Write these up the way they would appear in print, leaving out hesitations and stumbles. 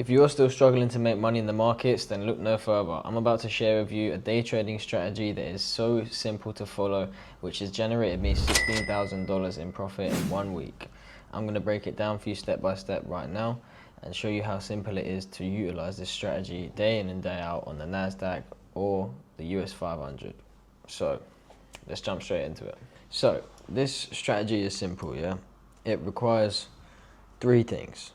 If you are still struggling to make money in the markets, then look no further. I'm about to share with you a day trading strategy that is so simple to follow, which has generated me $16,000 in profit in 1 week. I'm going to break it down for you step by step right now and show you how simple it is to utilize this strategy day in and day out on the NASDAQ or the US 500. So let's jump straight into it. So this strategy is simple, yeah? It requires 3 things.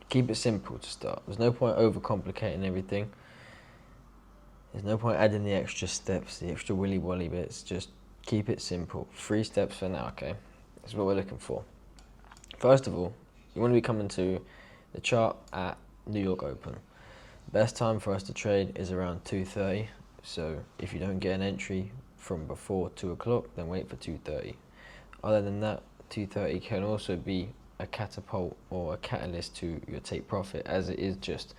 Keep it simple to start. There's no point overcomplicating everything. There's no point adding the extra steps, the extra willy-wally bits. Just keep it simple. 3 steps for now, okay? That's what we're looking for. First of all, you want to be coming to the chart at New York Open. Best time for us to trade is around 2:30. So if you don't get an entry from before 2 o'clock, then wait for 2:30. Other than that, 2:30 can also be a catapult or a catalyst to your take profit, as it is just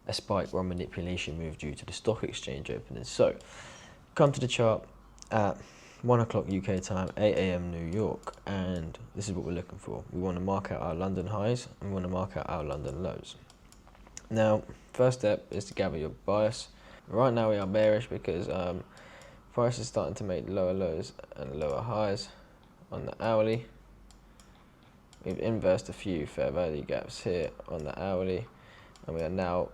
a spike or a manipulation move due to the stock exchange opening. So come to the chart at 1 o'clock UK time, 8 a.m. New York, and this is what we're looking for. We want to mark out our London highs and we want to mark out our London lows. Now, first step is to gather your bias. Right now we are bearish because price is starting to make lower lows and lower highs on the hourly. We've inversed a few fair value gaps here on the hourly, and we are now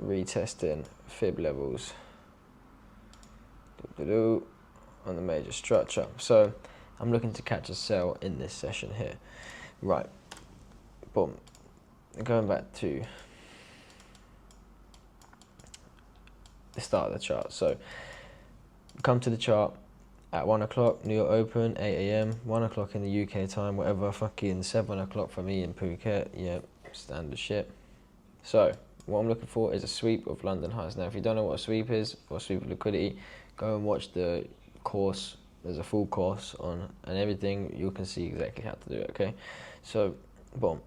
retesting fib levels on the major structure. So I'm looking to catch a sell in this session here. Right, boom. Going back to the start of the chart. So come to the chart at 1 o'clock, New York Open, 8 a.m, 1 o'clock in the UK time, whatever, fucking 7 o'clock for me in Phuket, yeah, standard shit. So, what I'm looking for is a sweep of London highs. Now, if you don't know what a sweep is, or a sweep of liquidity, go and watch the course. There's a full course on, and everything, you can see exactly how to do it, okay? So, boom,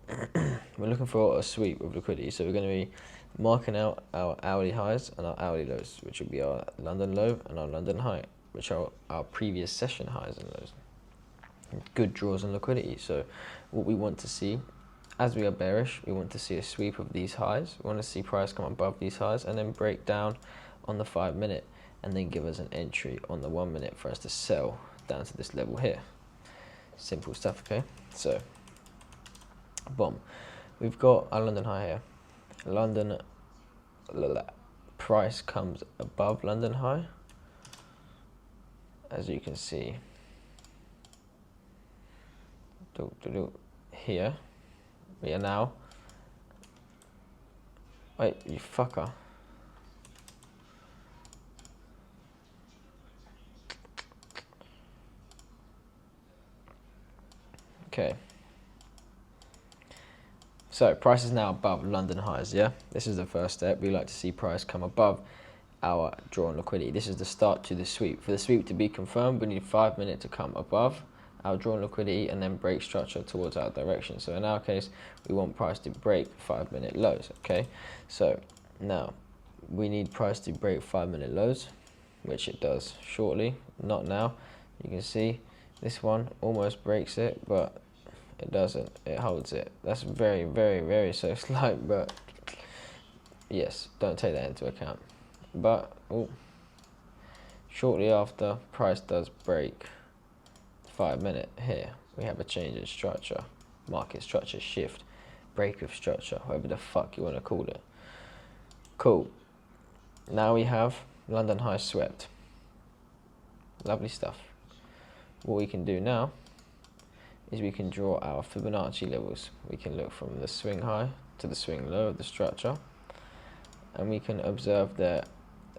we're looking for a sweep of liquidity, so we're going to be marking out our hourly highs and our hourly lows, which will be our London low and our London high, which are our previous session highs and lows. Good draws and liquidity. So what we want to see, as we are bearish, we want to see a sweep of these highs. We want to see price come above these highs and then break down on the 5 minute and then give us an entry on the 1 minute for us to sell down to this level here. Simple stuff, okay? So, boom. We've got our London high here. London price comes above London high. As you can see here, we are now, wait, you fucker. Okay. So price is now above London highs, yeah? This is the first step. We like to see price come above our drawn liquidity. This is the start to the sweep. For the sweep to be confirmed, we need 5 minutes to come above our drawn liquidity and then break structure towards our direction. So in our case, we want price to break 5 minute lows, okay? So now we need price to break 5 minute lows, which it does shortly, not now. You can see this one almost breaks it, but it doesn't, it holds it. That's very, very, very so slight, but yes, don't take that into account. But shortly after, price does break 5 minute here. We have a change in structure, market structure shift, break of structure, whatever the fuck you want to call it. Cool. Now we have London high swept. Lovely stuff. What we can do now is we can draw our Fibonacci levels. We can look from the swing high to the swing low of the structure, and we can observe that,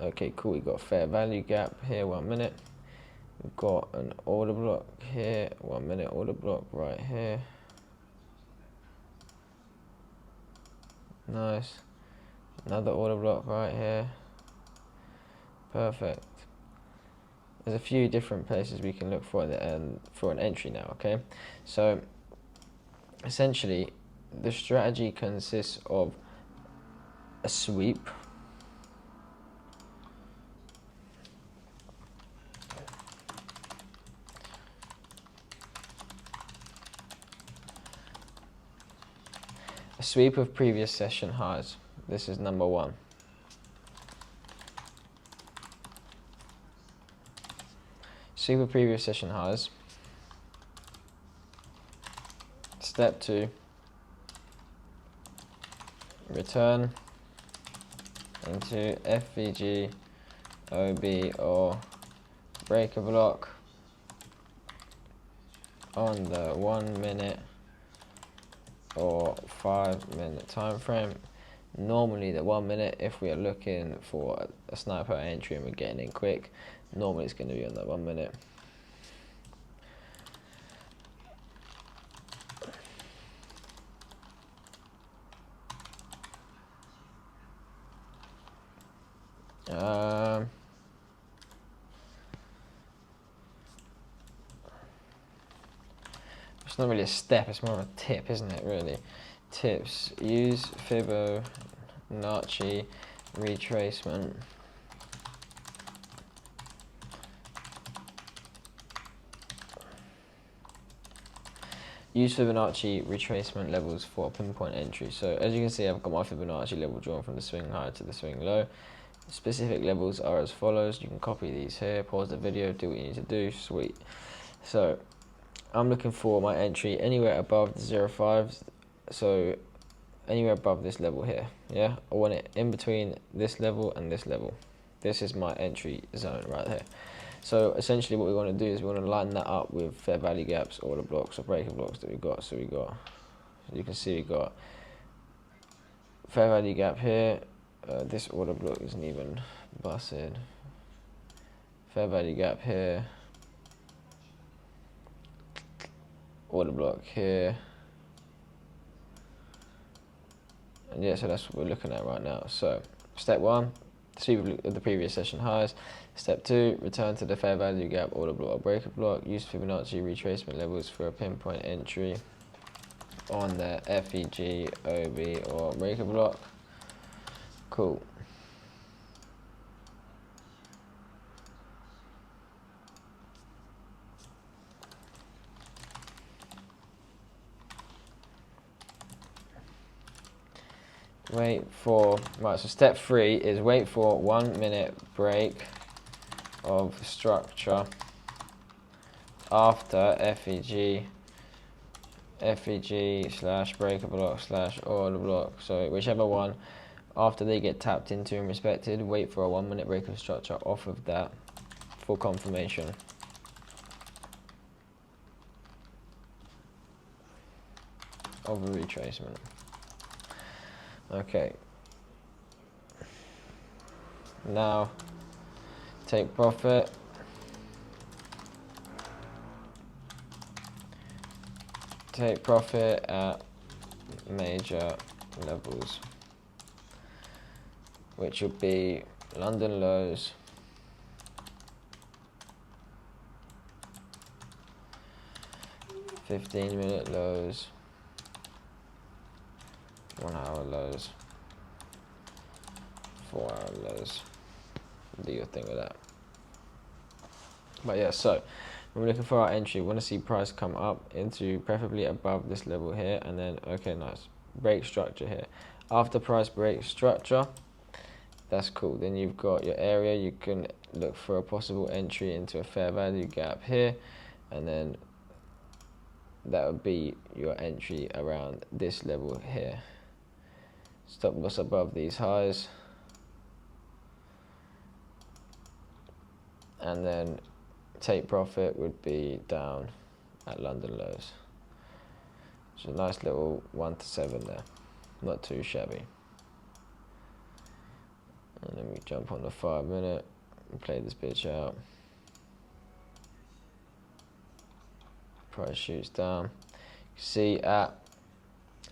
okay, cool, we've got a fair value gap here, 1 minute. We've got an order block here, 1 minute order block right here. Nice. Another order block right here. Perfect. There's a few different places we can look for for an entry now, okay? So essentially, the strategy consists of a sweep, of previous session highs, This is number 1. Super previous session highs. Step 2, return into FVG, OB, or break a block on the 1 minute or 5 minute time frame. Normally the 1 minute, if we are looking for a sniper entry and we're getting in quick, normally it's going to be on that 1 minute. It's not really a step, it's more of a tip, isn't it, really? Tips: use Fibonacci retracement. Use Fibonacci retracement levels for pinpoint entry. So as you can see, I've got my Fibonacci level drawn from the swing high to the swing low. Specific levels are as follows. You can copy these here, pause the video, do what you need to do. Sweet. So I'm looking for my entry anywhere above the 0.5, so anywhere above this level here. Yeah, I want it in between this level and this level. This is my entry zone right here. So essentially what we want to do is we want to line that up with fair value gaps, order blocks or breaker blocks that we've got. So you can see we got fair value gap here. This order block isn't even busted. Fair value gap here. Order block here. And yeah, so that's what we're looking at right now. So step 1, the previous session highs. Step 2, return to the fair value gap, order block or breaker block. Use Fibonacci retracement levels for a pinpoint entry on the FEG, OB or breaker block. Cool. Right, so step 3 is wait for 1 minute break of structure after FEG slash breaker block slash order block. So whichever one, after they get tapped into and respected, wait for a 1 minute break of structure off of that for confirmation. Of a retracement. Okay. Now take profit. Take profit at major levels, which will be London lows, (15-minute lows, 1 hour lows, 4 hour lows. Do your thing with that. But yeah, so when we're looking for our entry, we want to see price come up into preferably above this level here, and then okay, nice, break structure here. After price break structure, that's cool. Then you've got your area. You can look for a possible entry into a fair value gap here, and then that would be your entry around this level here. Stop loss above these highs, and then take profit would be down at London lows. So a nice little 1 to 7 there, not too shabby. And then we jump on the 5 minute and play this bitch out. Price shoots down. You can see at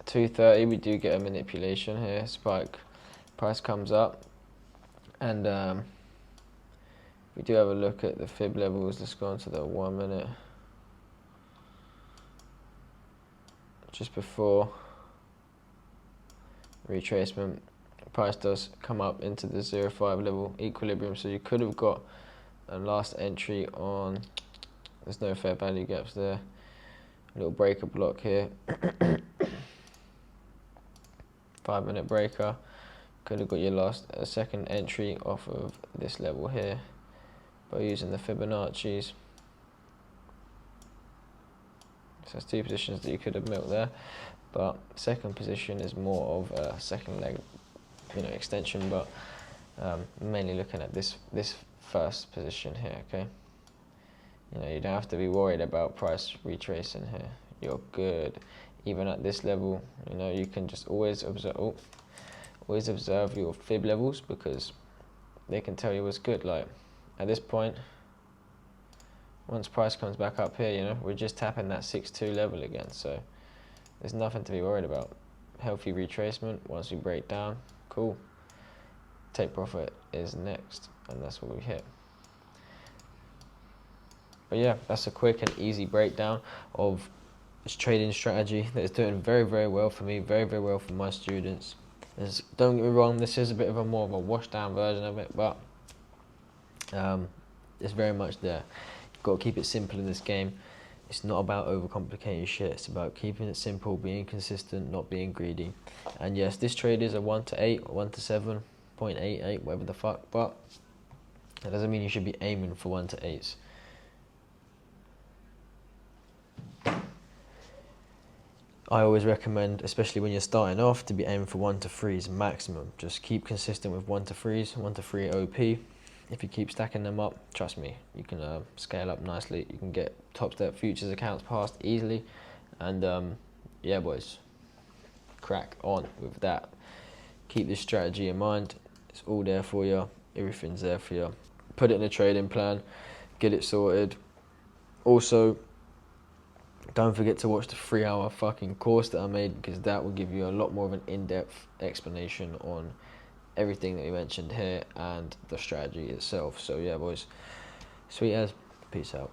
2:30 we do get a manipulation here, spike. Price comes up, and we do have a look at the fib levels. Let's go on to the 1 minute. Just before retracement, price does come up into the 0.5 level equilibrium, so you could have got a last entry on, there's no fair value gaps there, a little breaker block here. 5 minute breaker, Could have got your second entry off of this level here by using the Fibonacci's. So that's two positions that you could have milked there, but second position is more of a second leg, extension. But mainly looking at this first position here. Okay, you don't have to be worried about price retracing here. You're good. Even at this level, you can just always observe. Always observe your fib levels, because they can tell you what's good. Like at this point, once price comes back up here, we're just tapping that 6.2 level again. So there's nothing to be worried about. Healthy retracement. Once we break down, cool. Take profit is next, and that's what we hit. But yeah, that's a quick and easy breakdown of this trading strategy that is doing very, very well for me, very, very well for my students. Don't get me wrong, this is a bit of a more of a washed down version of it, but it's very much there. You've got to keep it simple in this game. It's not about overcomplicating shit. It's about keeping it simple, being consistent, not being greedy. And yes, this trade is a 1 to 8 or 1 to 7.88, whatever the fuck, but that doesn't mean you should be aiming for 1 to 8s. I always recommend, especially when you're starting off, to be aiming for 1 to 3s maximum. Just keep consistent with 1 to 3s, 1 to 3 OP. If you keep stacking them up, trust me, you can scale up nicely. You can get top step futures accounts passed easily. And yeah, boys, crack on with that. Keep this strategy in mind. It's all there for you. Everything's there for you. Put it in a trading plan. Get it sorted. Also, don't forget to watch the 3-hour fucking course that I made, because that will give you a lot more of an in-depth explanation on everything that we mentioned here and the strategy itself. So yeah, boys, sweet as. Peace out.